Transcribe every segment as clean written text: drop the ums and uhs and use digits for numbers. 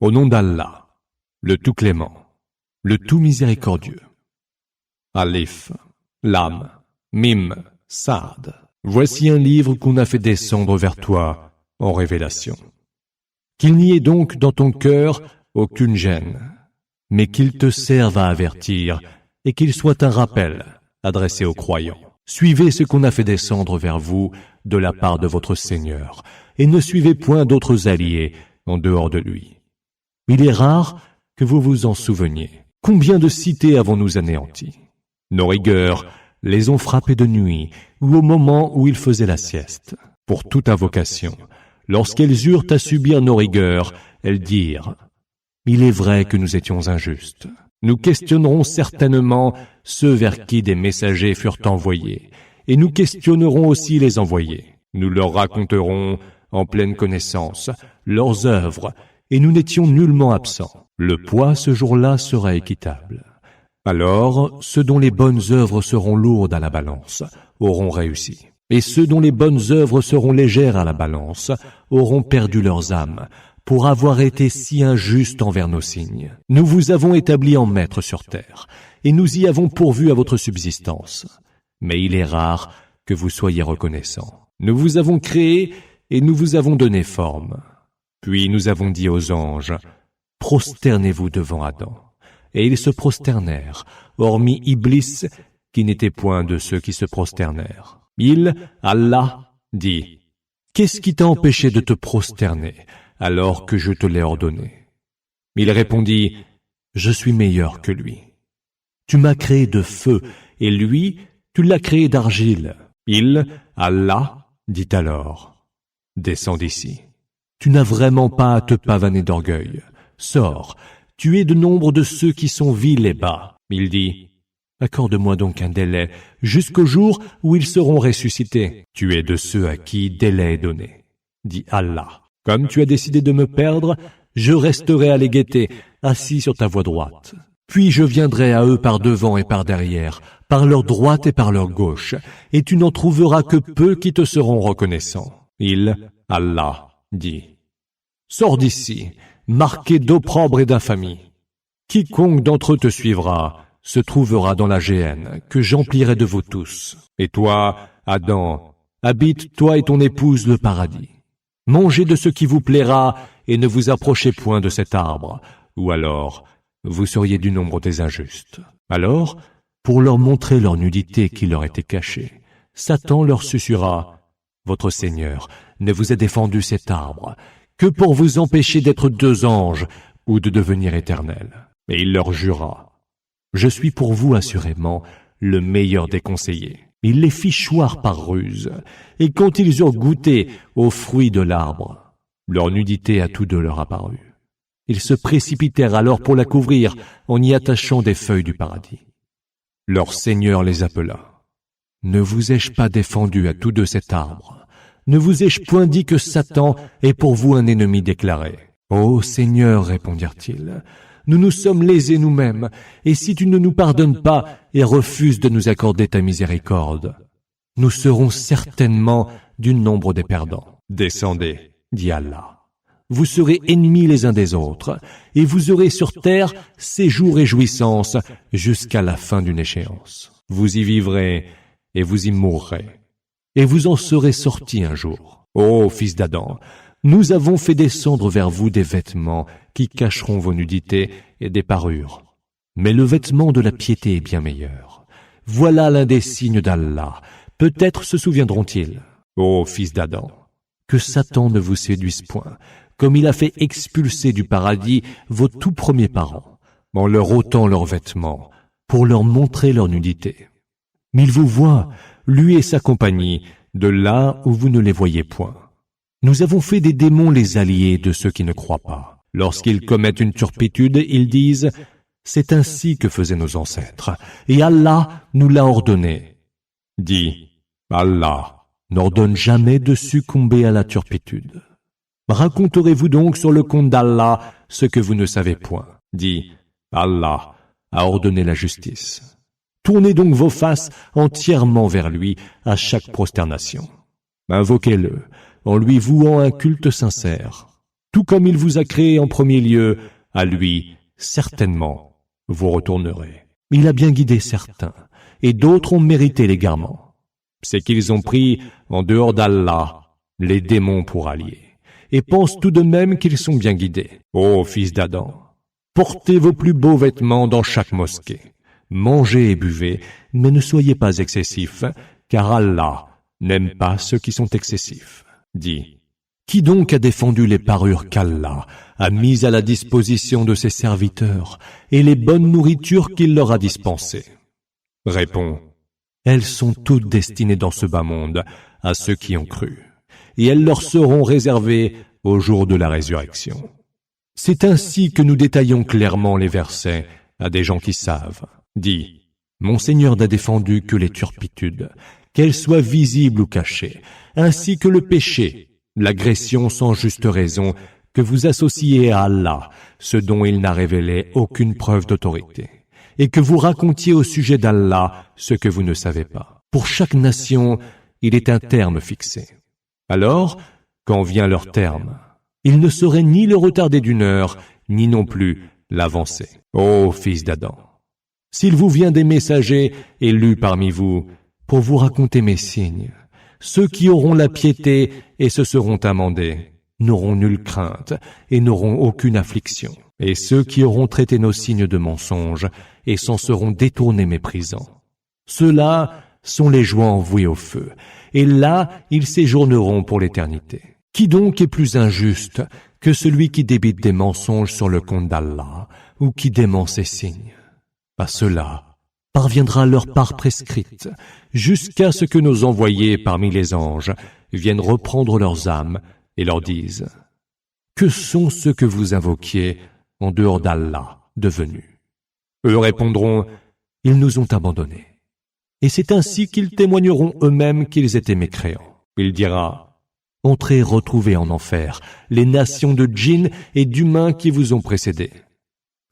Au nom d'Allah, le tout clément, le tout miséricordieux. Alif, Lam, Mim, Saad. Voici un livre qu'on a fait descendre vers toi en révélation. Qu'il n'y ait donc dans ton cœur aucune gêne, mais qu'il te serve à avertir et qu'il soit un rappel adressé aux croyants. Suivez ce qu'on a fait descendre vers vous de la part de votre Seigneur, et ne suivez point d'autres alliés en dehors de lui. Il est rare que vous vous en souveniez. Combien de cités avons-nous anéanties? Nos rigueurs les ont frappés de nuit ou au moment où ils faisaient la sieste. Pour toute invocation, lorsqu'elles eurent à subir nos rigueurs, elles dirent « Il est vrai que nous étions injustes. Nous questionnerons certainement ceux vers qui des messagers furent envoyés, et nous questionnerons aussi les envoyés. Nous leur raconterons, en pleine connaissance, leurs œuvres, et nous n'étions nullement absents. Le poids ce jour-là sera équitable. Alors, ceux dont les bonnes œuvres seront lourdes à la balance auront réussi, et ceux dont les bonnes œuvres seront légères à la balance auront perdu leurs âmes, pour avoir été si injustes envers nos signes. Nous vous avons établis en maîtres sur terre, et nous y avons pourvu à votre subsistance. Mais il est rare que vous soyez reconnaissants. Nous vous avons créé et nous vous avons donné forme. Puis nous avons dit aux anges, « Prosternez-vous devant Adam. » Et ils se prosternèrent, hormis Iblis, qui n'était point de ceux qui se prosternèrent. Il, Allah, dit, « Qu'est-ce qui t'a empêché de te prosterner alors que je te l'ai ordonné ?» Il répondit, « Je suis meilleur que lui. Tu m'as créé de feu, et lui, tu l'as créé d'argile. » Il, Allah, dit alors, « Descends d'ici. Tu n'as vraiment pas à te pavaner d'orgueil. Sors, tu es de nombre de ceux qui sont vils et bas. » Il dit, « Accorde-moi donc un délai, jusqu'au jour où ils seront ressuscités. » Tu es de ceux à qui délai est donné. Dit Allah, « Comme tu as décidé de me perdre, je resterai à les guetter, assis sur ta voie droite. Puis je viendrai à eux par devant et par derrière, par leur droite et par leur gauche, et tu n'en trouveras que peu qui te seront reconnaissants. » Il, Allah, dit, « Sors d'ici, marqué d'opprobre et d'infamie. Quiconque d'entre eux te suivra se trouvera dans la géhenne que j'emplirai de vous tous. Et toi, Adam, habite toi et ton épouse le paradis. Mangez de ce qui vous plaira et ne vous approchez point de cet arbre, ou alors vous seriez du nombre des injustes. » Alors, pour leur montrer leur nudité qui leur était cachée, Satan leur susurra, « Votre Seigneur ne vous a défendu cet arbre que pour vous empêcher d'être deux anges ou de devenir éternels. » Et il leur jura, « Je suis pour vous assurément le meilleur des conseillers. » Il les fit choir par ruse, et quand ils eurent goûté aux fruits de l'arbre, leur nudité à tous deux leur apparut. Ils se précipitèrent alors pour la couvrir en y attachant des feuilles du paradis. Leur Seigneur les appela. « Ne vous ai-je pas défendu à tous deux cet arbre? Ne vous ai-je point dit que Satan est pour vous un ennemi déclaré? » « Ô Seigneur, répondirent-ils, nous nous sommes lésés nous-mêmes, et si tu ne nous pardonnes pas et refuses de nous accorder ta miséricorde, nous serons certainement du nombre des perdants. Descendez, dit Allah. Vous serez ennemis les uns des autres, et vous aurez sur terre séjour et jouissance jusqu'à la fin d'une échéance. Vous y vivrez et vous y mourrez, et vous en serez sortis un jour. Ô fils d'Adam, nous avons fait descendre vers vous des vêtements qui cacheront vos nudités et des parures. Mais le vêtement de la piété est bien meilleur. Voilà l'un des signes d'Allah. Peut-être se souviendront-ils. Ô fils d'Adam, que Satan ne vous séduise point, comme il a fait expulser du paradis vos tout premiers parents, en leur ôtant leurs vêtements, pour leur montrer leur nudité. Mais il vous voit, lui et sa compagnie, de là où vous ne les voyez point. Nous avons fait des démons les alliés de ceux qui ne croient pas. Lorsqu'ils commettent une turpitude, ils disent « C'est ainsi que faisaient nos ancêtres, et Allah nous l'a ordonné. » Dis « Allah n'ordonne jamais de succomber à la turpitude. » Raconterez-vous donc sur le compte d'Allah ce que vous ne savez point. Dis « Allah a ordonné la justice. » Tournez donc vos faces entièrement vers lui à chaque prosternation. Invoquez-le en lui vouant un culte sincère. Tout comme il vous a créé en premier lieu, à lui, certainement, vous retournerez. Il a bien guidé certains, et d'autres ont mérité l'égarement. C'est qu'ils ont pris, en dehors d'Allah, les démons pour alliés, et pensent tout de même qu'ils sont bien guidés. Ô fils d'Adam, portez vos plus beaux vêtements dans chaque mosquée. Mangez et buvez, mais ne soyez pas excessifs, car Allah n'aime pas ceux qui sont excessifs. Dis, qui donc a défendu les parures qu'Allah a mises à la disposition de ses serviteurs et les bonnes nourritures qu'il leur a dispensées? Réponds, elles sont toutes destinées dans ce bas monde à ceux qui ont cru, et elles leur seront réservées au jour de la résurrection. C'est ainsi que nous détaillons clairement les versets à des gens qui savent. Dis, mon Seigneur n'a défendu que les turpitudes, qu'elles soient visibles ou cachées, ainsi que le péché, l'agression sans juste raison, que vous associez à Allah, ce dont il n'a révélé aucune preuve d'autorité, et que vous racontiez au sujet d'Allah ce que vous ne savez pas. Pour chaque nation, il est un terme fixé. Alors, quand vient leur terme, il ne saurait ni le retarder d'une heure, ni non plus l'avancer. Ô fils d'Adam, s'il vous vient des messagers élus parmi vous, pour vous raconter mes signes, ceux qui auront la piété et se seront amendés, n'auront nulle crainte et n'auront aucune affliction. Et ceux qui auront traité nos signes de mensonges et s'en seront détournés méprisants, ceux-là sont les joints envoués au feu, et là ils séjourneront pour l'éternité. Qui donc est plus injuste que celui qui débite des mensonges sur le compte d'Allah ou qui dément ses signes? À ceux-là parviendra leur part prescrite, jusqu'à ce que nos envoyés parmi les anges viennent reprendre leurs âmes et leur disent « Que sont ceux que vous invoquiez en dehors d'Allah devenus ?» Eux répondront « Ils nous ont abandonnés. » Et c'est ainsi qu'ils témoigneront eux-mêmes qu'ils étaient mécréants. Il dira « Entrez retrouvez en enfer les nations de djinns et d'humains qui vous ont précédés. »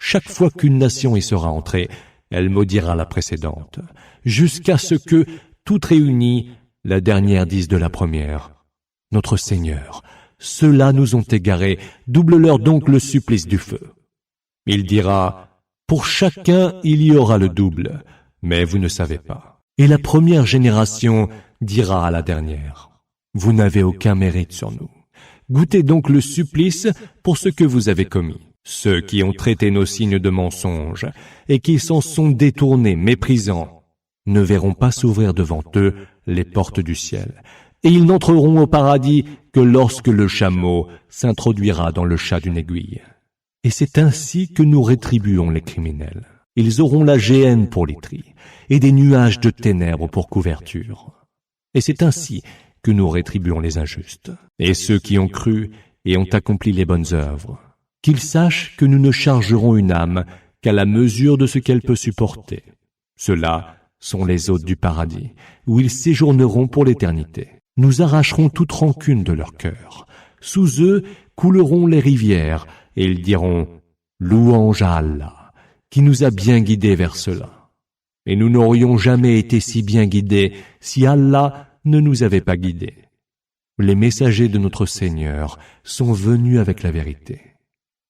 Chaque fois qu'une nation y sera entrée, elle maudira la précédente, jusqu'à ce que, toutes réunies, la dernière dise de la première « Notre Seigneur, ceux-là nous ont égarés, double-leur donc le supplice du feu. » Il dira « Pour chacun il y aura le double, mais vous ne savez pas. » Et la première génération dira à la dernière « Vous n'avez aucun mérite sur nous. Goûtez donc le supplice pour ce que vous avez commis. » Ceux qui ont traité nos signes de mensonges et qui s'en sont détournés méprisants ne verront pas s'ouvrir devant eux les portes du ciel, et ils n'entreront au paradis que lorsque le chameau s'introduira dans le chat d'une aiguille. Et c'est ainsi que nous rétribuons les criminels. Ils auront la géhenne pour literie et des nuages de ténèbres pour couverture. Et c'est ainsi que nous rétribuons les injustes. Et ceux qui ont cru et ont accompli les bonnes œuvres, qu'ils sachent que nous ne chargerons une âme qu'à la mesure de ce qu'elle peut supporter. Ceux-là sont les hôtes du paradis, où ils séjourneront pour l'éternité. Nous arracherons toute rancune de leur cœur. Sous eux couleront les rivières, et ils diront « Louange à Allah, qui nous a bien guidés vers cela. » Et nous n'aurions jamais été si bien guidés si Allah ne nous avait pas guidés. Les messagers de notre Seigneur sont venus avec la vérité.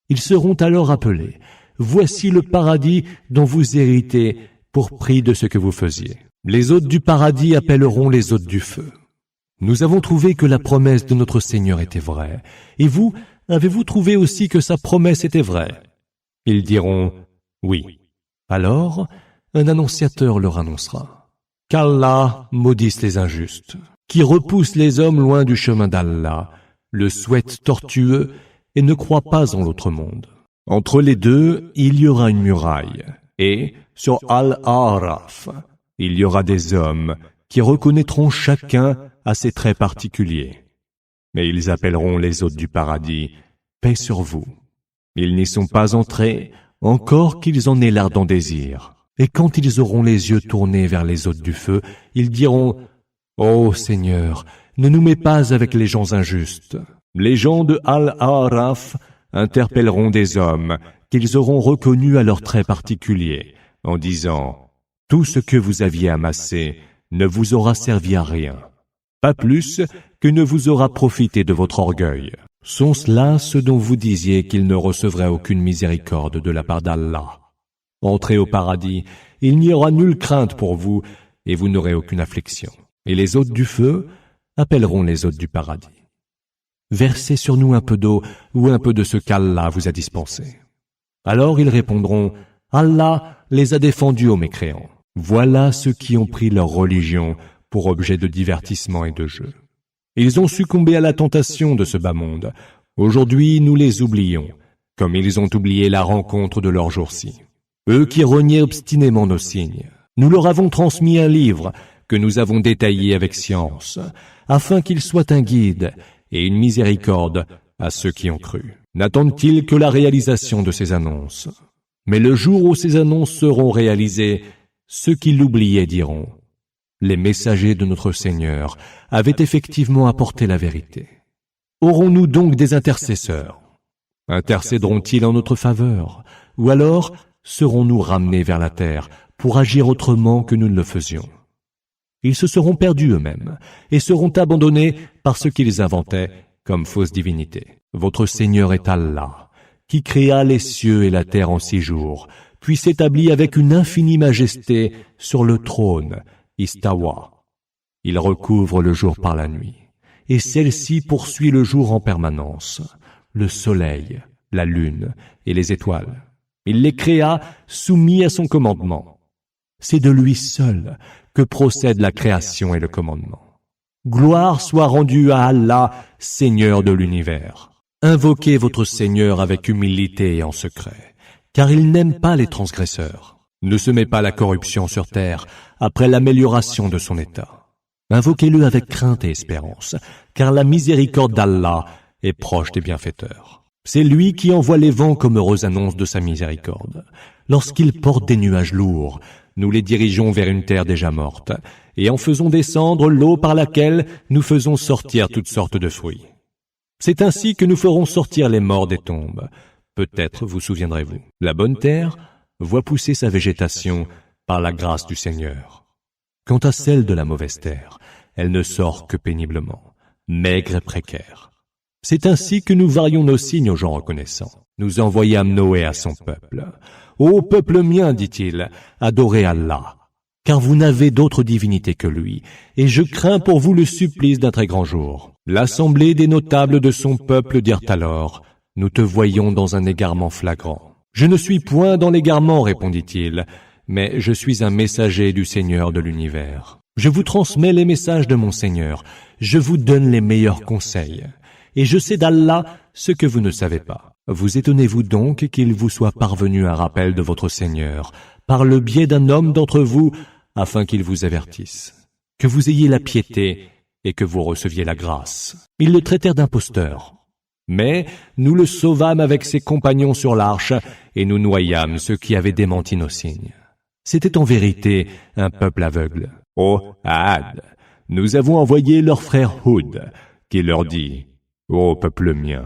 Ils seront alors appelés « Voici le paradis dont vous héritez pour prix de ce que vous faisiez. » Les hôtes du paradis appelleront les hôtes du feu. « Nous avons trouvé que la promesse de notre Seigneur était vraie. Et vous, avez-vous trouvé aussi que sa promesse était vraie ?» Ils diront « Oui. » Alors, un annonciateur leur annoncera « Qu'Allah maudisse les injustes, qui repoussent les hommes loin du chemin d'Allah, le souhaitent tortueux, et ne croient pas en l'autre monde. Entre les deux, il y aura une muraille, et sur Al-A'raf, il y aura des hommes qui reconnaîtront chacun à ses traits particuliers. Mais ils appelleront les hôtes du paradis « Paix sur vous ». Ils n'y sont pas entrés, encore qu'ils en aient l'ardent désir. Et quand ils auront les yeux tournés vers les hôtes du feu, ils diront « Ô Seigneur, ne nous mets pas avec les gens injustes. » Les gens de Al-A'raf interpelleront des hommes qu'ils auront reconnus à leurs traits particuliers, en disant « Tout ce que vous aviez amassé ne vous aura servi à rien, pas plus que ne vous aura profité de votre orgueil. » Sont-ce là ceux dont vous disiez qu'ils ne recevraient aucune miséricorde de la part d'Allah? Entrez au paradis, il n'y aura nulle crainte pour vous, et vous n'aurez aucune affliction. Et les hôtes du feu appelleront les hôtes du paradis. Versez sur nous un peu d'eau ou un peu de ce qu'Allah vous a dispensé. Alors ils répondront, Allah les a défendus aux mécréants. Voilà ceux qui ont pris leur religion pour objet de divertissement et de jeu. Ils ont succombé à la tentation de ce bas monde. Aujourd'hui, nous les oublions, comme ils ont oublié la rencontre de leur jour-ci. Eux qui reniaient obstinément nos signes, nous leur avons transmis un livre que nous avons détaillé avec science, afin qu'il soit un guide et une miséricorde à ceux qui ont cru. N'attendent-ils que la réalisation de ces annonces? Mais le jour où ces annonces seront réalisées, ceux qui l'oubliaient diront, les messagers de notre Seigneur avaient effectivement apporté la vérité. Aurons-nous donc des intercesseurs? Intercéderont-ils en notre faveur? Ou alors serons-nous ramenés vers la terre pour agir autrement que nous ne le faisions? Ils se seront perdus eux-mêmes et seront abandonnés par ce qu'ils inventaient comme fausse divinité. Votre Seigneur est Allah, qui créa les cieux et la terre en 6 jours, puis s'établit avec une infinie majesté sur le trône, Istawa. Il recouvre le jour par la nuit, et celle-ci poursuit le jour en permanence, le soleil, la lune et les étoiles. Il les créa soumis à son commandement. C'est de lui seul que procèdent la création et le commandement. Gloire soit rendue à Allah, Seigneur de l'univers. Invoquez votre Seigneur avec humilité et en secret, car il n'aime pas les transgresseurs. Ne semez pas la corruption sur terre après l'amélioration de son état. Invoquez-le avec crainte et espérance, car la miséricorde d'Allah est proche des bienfaiteurs. C'est lui qui envoie les vents comme heureuse annonce de sa miséricorde. Lorsqu'il porte des nuages lourds, nous les dirigeons vers une terre déjà morte, et en faisons descendre l'eau par laquelle nous faisons sortir toutes sortes de fruits. C'est ainsi que nous ferons sortir les morts des tombes. Peut-être vous souviendrez-vous. La bonne terre voit pousser sa végétation par la grâce du Seigneur. Quant à celle de la mauvaise terre, elle ne sort que péniblement, maigre et précaire. C'est ainsi que nous varions nos signes aux gens reconnaissants. Nous envoyâmes Noé à son peuple. « Ô peuple mien, dit-il, adorez Allah, car vous n'avez d'autre divinité que lui, et je crains pour vous le supplice d'un très grand jour. » L'assemblée des notables de son peuple dirent alors, « Nous te voyons dans un égarement flagrant. »« Je ne suis point dans l'égarement, répondit-il, mais je suis un messager du Seigneur de l'univers. Je vous transmets les messages de mon Seigneur, je vous donne les meilleurs conseils, et je sais d'Allah ce que vous ne savez pas. Vous étonnez-vous donc qu'il vous soit parvenu un rappel de votre Seigneur, par le biais d'un homme d'entre vous, afin qu'il vous avertisse, que vous ayez la piété et que vous receviez la grâce. » Ils le traitèrent d'imposteur. Mais nous le sauvâmes avec ses compagnons sur l'arche, et nous noyâmes ceux qui avaient démenti nos signes. C'était en vérité un peuple aveugle. Ô Had, nous avons envoyé leur frère Houd, qui leur dit, « Ô peuple mien,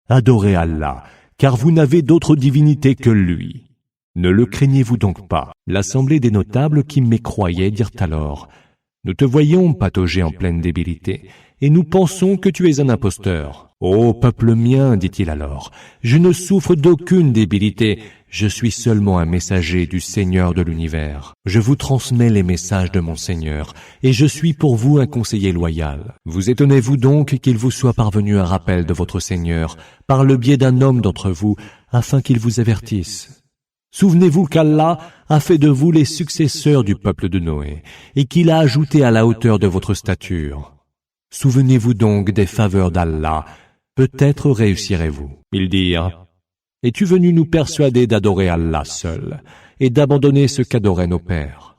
adorez Allah, car vous n'avez d'autre divinité que lui. Ne le craignez-vous donc pas? » L'assemblée des notables qui mécroyaient dirent alors, « Nous te voyons patauger en pleine débilité, et nous pensons que tu es un imposteur. » « Ô peuple mien, dit-il alors, je ne souffre d'aucune débilité, je suis seulement un messager du Seigneur de l'univers. Je vous transmets les messages de mon Seigneur, et je suis pour vous un conseiller loyal. Vous étonnez-vous donc qu'il vous soit parvenu un rappel de votre Seigneur, par le biais d'un homme d'entre vous, afin qu'il vous avertisse. Souvenez-vous qu'Allah a fait de vous les successeurs du peuple de Noé, et qu'il a ajouté à la hauteur de votre stature. Souvenez-vous donc des faveurs d'Allah, peut-être réussirez-vous. » Ils dirent, « Es-tu venu nous persuader d'adorer Allah seul, et d'abandonner ce qu'adoraient nos pères?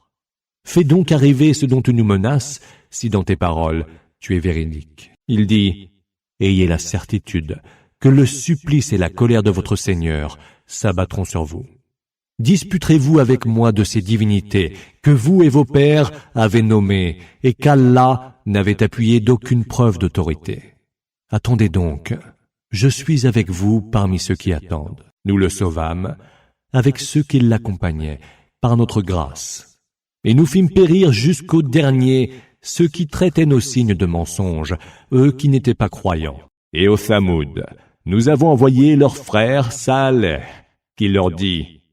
Fais donc arriver ce dont tu nous menaces, si dans tes paroles tu es véridique. » Il dit, « Ayez la certitude que le supplice et la colère de votre Seigneur s'abattront sur vous. Disputerez-vous avec moi de ces divinités que vous et vos pères avez nommées, et qu'Allah n'avait appuyé d'aucune preuve d'autorité. Attendez donc, je suis avec vous parmi ceux qui attendent. » Nous le sauvâmes avec ceux qui l'accompagnaient par notre grâce. Et nous fîmes périr jusqu'au dernier ceux qui traitaient nos signes de mensonges, eux qui n'étaient pas croyants. Et aux Thamoud, nous avons envoyé leur frère Saleh, qui leur dit,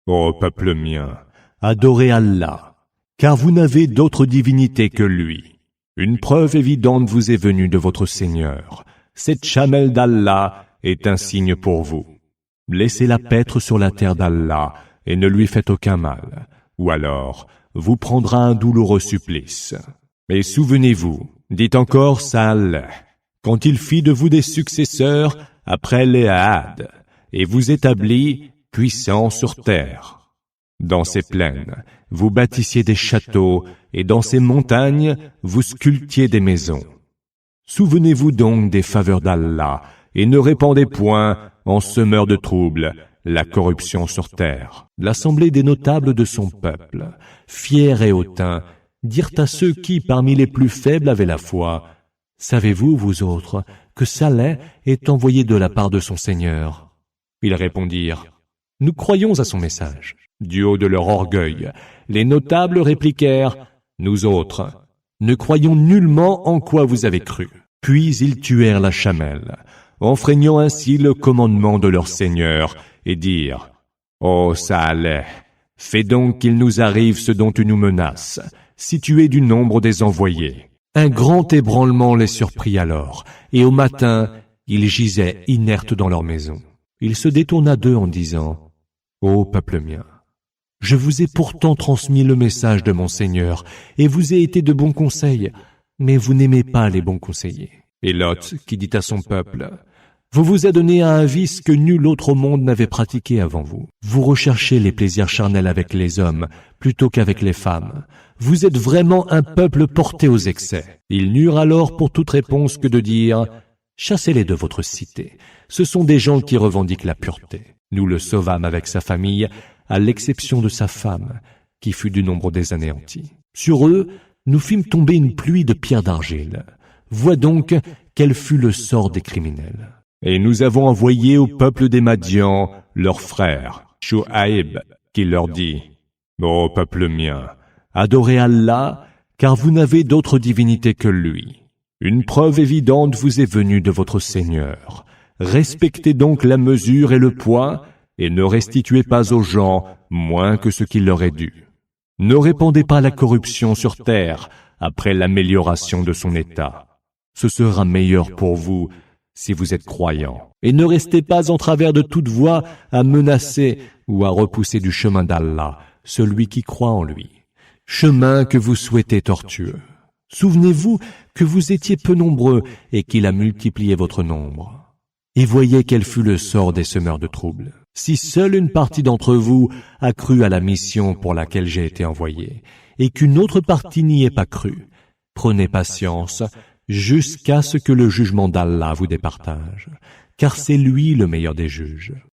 Ô peuple mien, adorez Allah, car vous n'avez d'autre divinité que lui. Une preuve évidente vous est venue de votre Seigneur. Cette chamelle d'Allah est un signe pour vous. Laissez-la paître sur la terre d'Allah et ne lui faites aucun mal, ou alors vous prendra un douloureux supplice. Et souvenez-vous, dit encore Saleh, quand il fit de vous des successeurs après les Had, et vous établit puissants sur terre. Dans ces plaines, vous bâtissiez des châteaux, et dans ces montagnes, vous sculptiez des maisons. Souvenez-vous donc des faveurs d'Allah, et ne répandez point, en semeur de troubles, la corruption sur terre. L'assemblée des notables de son peuple, fiers et hautains, dirent à ceux qui, parmi les plus faibles, avaient la foi, « Savez-vous, vous autres, que Saleh est envoyé de la part de son Seigneur ?» Ils répondirent, « Nous croyons à son message. » Du haut de leur orgueil, les notables répliquèrent, « Nous autres, ne croyons nullement en quoi vous avez cru. » Puis ils tuèrent la chamelle, enfreignant ainsi le commandement de leur Seigneur, et dirent, « Ô Saleh, fais donc qu'il nous arrive ce dont tu nous menaces, si tu es du nombre des envoyés. » Un grand ébranlement les surprit alors, et au matin, ils gisaient inertes dans leur maison. Il se détourna d'eux en disant, « Ô peuple mien, je vous ai pourtant transmis le message de mon Seigneur, et vous ai été de bons conseils, mais vous n'aimez pas les bons conseillers. » Et Lot, qui dit à son peuple, « Vous vous adonnez à un vice que nul autre au monde n'avait pratiqué avant vous. Vous recherchez les plaisirs charnels avec les hommes, plutôt qu'avec les femmes. Vous êtes vraiment un peuple porté aux excès. » Ils n'eurent alors pour toute réponse que de dire, « Chassez-les de votre cité. Ce sont des gens qui revendiquent la pureté. » Nous le sauvâmes avec sa famille, à l'exception de sa femme, qui fut du nombre des anéantis. Sur eux, nous fîmes tomber une pluie de pierres d'argile. Vois donc quel fut le sort des criminels. Et nous avons envoyé au peuple des Madians leur frère, Shu'aib, qui leur dit, « Ô peuple mien, adorez Allah, car vous n'avez d'autre divinité que lui. Une preuve évidente vous est venue de votre Seigneur. Respectez donc la mesure et le poids, et ne restituez pas aux gens moins que ce qu'il leur est dû. Ne répandez pas la corruption sur terre après l'amélioration de son état. Ce sera meilleur pour vous si vous êtes croyants. Et ne restez pas en travers de toute voie à menacer ou à repousser du chemin d'Allah celui qui croit en lui, chemin que vous souhaitez tortueux. Souvenez-vous que vous étiez peu nombreux et qu'il a multiplié votre nombre. Et voyez quel fut le sort des semeurs de troubles. Si seule une partie d'entre vous a cru à la mission pour laquelle j'ai été envoyé, et qu'une autre partie n'y ait pas cru, prenez patience jusqu'à ce que le jugement d'Allah vous départage, car c'est lui le meilleur des juges.